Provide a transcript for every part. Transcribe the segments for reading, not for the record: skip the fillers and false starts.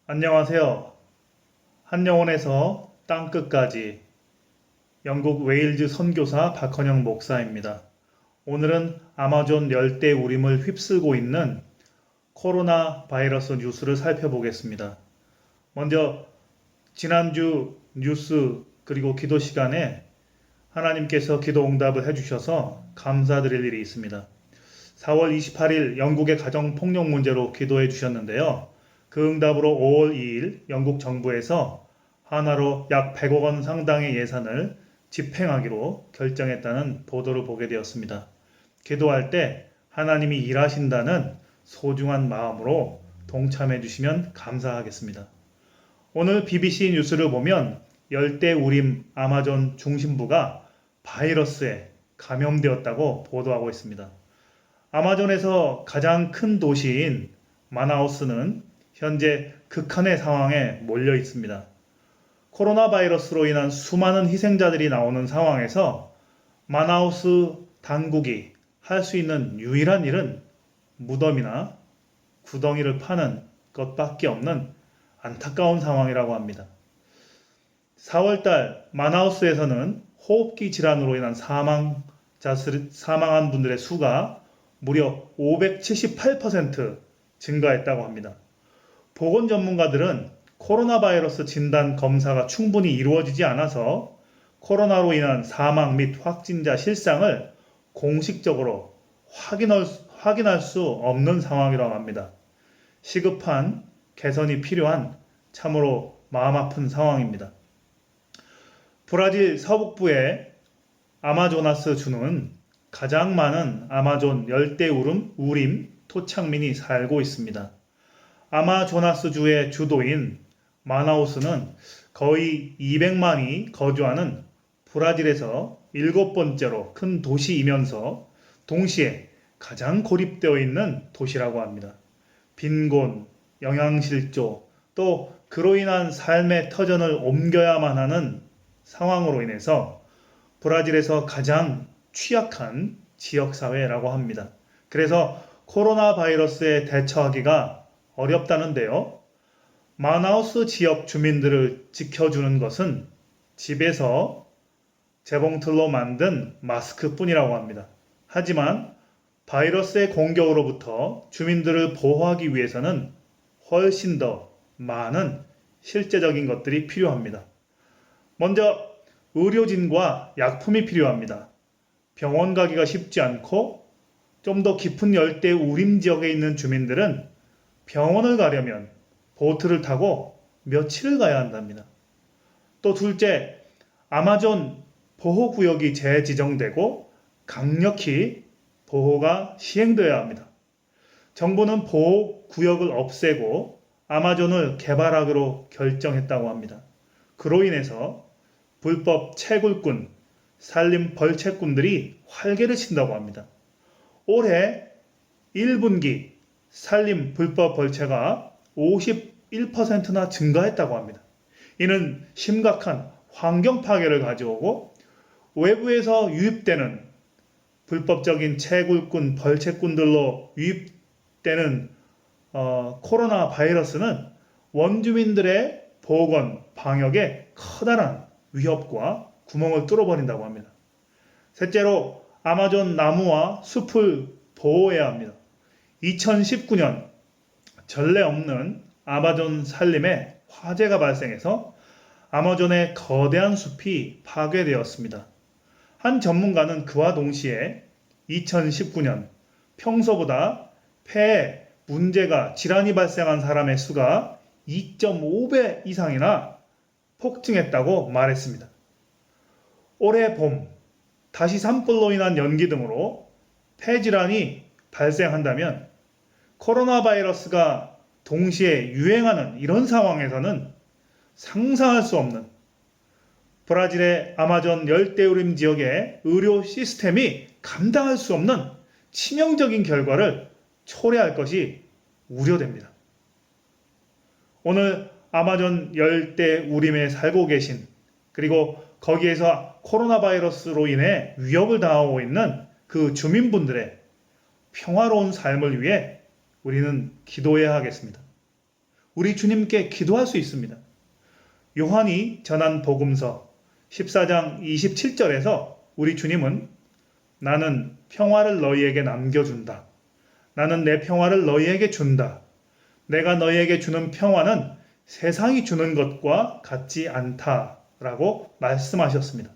안녕하세요. 한영원에서 땅끝까지 영국 웨일즈 선교사 박헌영 목사입니다. 오늘은 아마존 열대우림을 휩쓸고 있는 코로나 바이러스 뉴스를 살펴보겠습니다. 먼저 지난주 뉴스 그리고 기도 시간에 하나님께서 기도 응답을 해주셔서 감사드릴 일이 있습니다. 4월 28일 영국의 가정폭력 문제로 기도해 주셨는데요. 그 응답으로 5월 2일 영국 정부에서 하나로 약 100억 원 상당의 예산을 집행하기로 결정했다는 보도를 보게 되었습니다. 기도할 때 하나님이 일하신다는 소중한 마음으로 동참해 주시면 감사하겠습니다. 오늘 BBC 뉴스를 보면 열대우림 아마존 중심부가 바이러스에 감염되었다고 보도하고 있습니다. 아마존에서 가장 큰 도시인 마나우스는 현재 극한의 상황에 몰려 있습니다. 코로나 바이러스로 인한 수많은 희생자들이 나오는 상황에서 마나우스 당국이 할 수 있는 유일한 일은 무덤이나 구덩이를 파는 것밖에 없는 안타까운 상황이라고 합니다. 4월달 마나우스에서는 호흡기 질환으로 인한 사망한 분들의 수가 무려 578% 증가했다고 합니다. 보건 전문가들은 코로나 바이러스 진단 검사가 충분히 이루어지지 않아서 코로나로 인한 사망 및 확진자 실상을 공식적으로 확인할 수 없는 상황이라고 합니다. 시급한 개선이 필요한 참으로 마음 아픈 상황입니다. 브라질 서북부의 아마조나스 주는 가장 많은 아마존 열대우림 토착민이 살고 있습니다. 아마조나스주의 주도인 마나우스는 거의 200만이 거주하는 브라질에서 7번째로 큰 도시이면서 동시에 가장 고립되어 있는 도시라고 합니다. 빈곤, 영양실조, 또 그로 인한 삶의 터전을 옮겨야만 하는 상황으로 인해서 브라질에서 가장 취약한 지역사회라고 합니다. 그래서 코로나 바이러스에 대처하기가 어렵다는데요. 마나우스 지역 주민들을 지켜주는 것은 집에서 재봉틀로 만든 마스크뿐이라고 합니다. 하지만 바이러스의 공격으로부터 주민들을 보호하기 위해서는 훨씬 더 많은 실제적인 것들이 필요합니다. 먼저 의료진과 약품이 필요합니다. 병원 가기가 쉽지 않고 좀 더 깊은 열대 우림 지역에 있는 주민들은 병원을 가려면 보트를 타고 며칠을 가야 한답니다. 또 둘째, 아마존 보호구역이 재지정되고 강력히 보호가 시행되어야 합니다. 정부는 보호구역을 없애고 아마존을 개발하기로 결정했다고 합니다. 그로 인해서 불법 채굴꾼, 산림 벌채꾼들이 활개를 친다고 합니다. 올해 1분기 산림 불법 벌채가 51%나 증가했다고 합니다. 이는 심각한 환경 파괴를 가져오고 외부에서 유입되는 불법적인 채굴꾼, 벌채꾼들로 유입되는 코로나 바이러스는 원주민들의 보건, 방역에 커다란 위협과 구멍을 뚫어버린다고 합니다. 셋째로 아마존 나무와 숲을 보호해야 합니다. 2019년 전례 없는 아마존 산림에 화재가 발생해서 아마존의 거대한 숲이 파괴되었습니다. 한 전문가는 그와 동시에 2019년 평소보다 폐에 문제가 질환이 발생한 사람의 수가 2.5배 이상이나 폭증했다고 말했습니다. 올해 봄 다시 산불로 인한 연기 등으로 폐질환이 발생한다면 코로나 바이러스가 동시에 유행하는 이런 상황에서는 상상할 수 없는 브라질의 아마존 열대우림 지역의 의료 시스템이 감당할 수 없는 치명적인 결과를 초래할 것이 우려됩니다. 오늘 아마존 열대우림에 살고 계신 그리고 거기에서 코로나 바이러스로 인해 위협을 당하고 있는 그 주민분들의 평화로운 삶을 위해 우리는 기도해야 하겠습니다. 우리 주님께 기도할 수 있습니다. 요한이 전한 복음서 14장 27절에서 우리 주님은 나는 평화를 너희에게 남겨준다. 나는 내 평화를 너희에게 준다. 내가 너희에게 주는 평화는 세상이 주는 것과 같지 않다라고 말씀하셨습니다.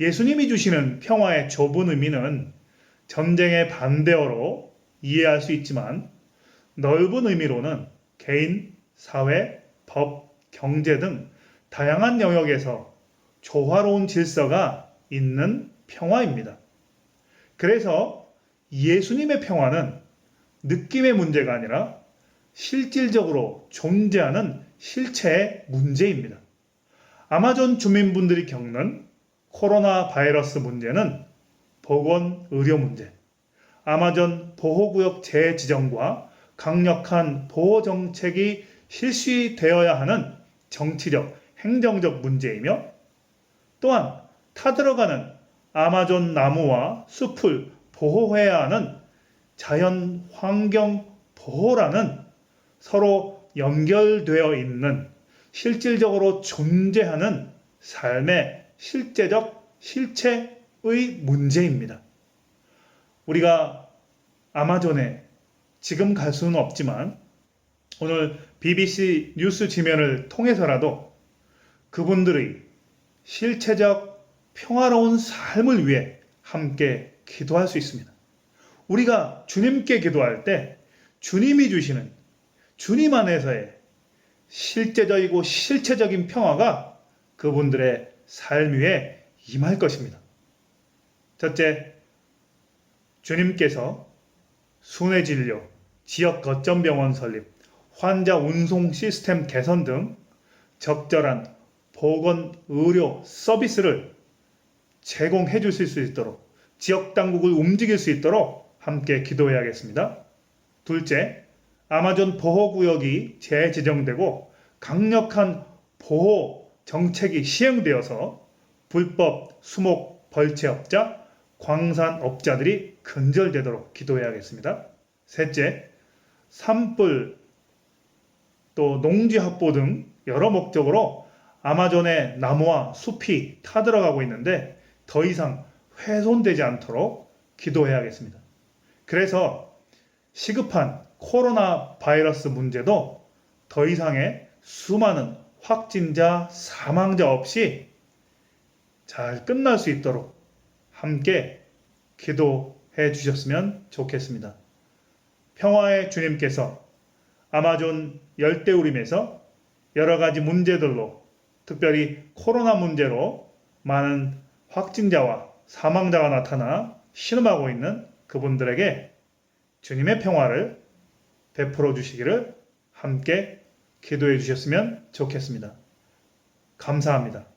예수님이 주시는 평화의 좁은 의미는 전쟁의 반대어로 이해할 수 있지만 넓은 의미로는 개인, 사회, 법, 경제 등 다양한 영역에서 조화로운 질서가 있는 평화입니다. 그래서 예수님의 평화는 느낌의 문제가 아니라 실질적으로 존재하는 실체의 문제입니다. 아마존 주민분들이 겪는 코로나 바이러스 문제는 보건 의료 문제, 아마존 보호구역 재지정과 강력한 보호 정책이 실시되어야 하는 정치적, 행정적 문제이며 또한 타들어가는 아마존 나무와 숲을 보호해야 하는 자연 환경 보호라는 서로 연결되어 있는 실질적으로 존재하는 삶의 실제적 실체의 문제입니다. 우리가 아마존에 지금 갈 수는 없지만 오늘 BBC 뉴스 지면을 통해서라도 그분들의 실체적 평화로운 삶을 위해 함께 기도할 수 있습니다. 우리가 주님께 기도할 때 주님이 주시는 주님 안에서의 실제적이고 실체적인 평화가 그분들의 삶 위에 임할 것입니다. 첫째, 주님께서 순회 진료, 지역 거점 병원 설립, 환자 운송 시스템 개선 등 적절한 보건 의료 서비스를 제공해 주실 수 있도록 지역 당국을 움직일 수 있도록 함께 기도해야겠습니다. 둘째, 아마존 보호구역이 재지정되고 강력한 보호 정책이 시행되어서 불법 수목 벌채업자, 광산업자들이 근절되도록 기도해야겠습니다. 셋째, 산불, 또 농지 확보 등 여러 목적으로 아마존의 나무와 숲이 타들어가고 있는데 더 이상 훼손되지 않도록 기도해야겠습니다. 그래서 시급한 코로나 바이러스 문제도 더 이상의 수많은 확진자, 사망자 없이 잘 끝날 수 있도록 함께 기도해 주셨으면 좋겠습니다. 평화의 주님께서 아마존 열대우림에서 여러 가지 문제들로 특별히 코로나 문제로 많은 확진자와 사망자가 나타나 신음하고 있는 그분들에게 주님의 평화를 베풀어 주시기를 함께 기도해 주셨으면 좋겠습니다. 감사합니다.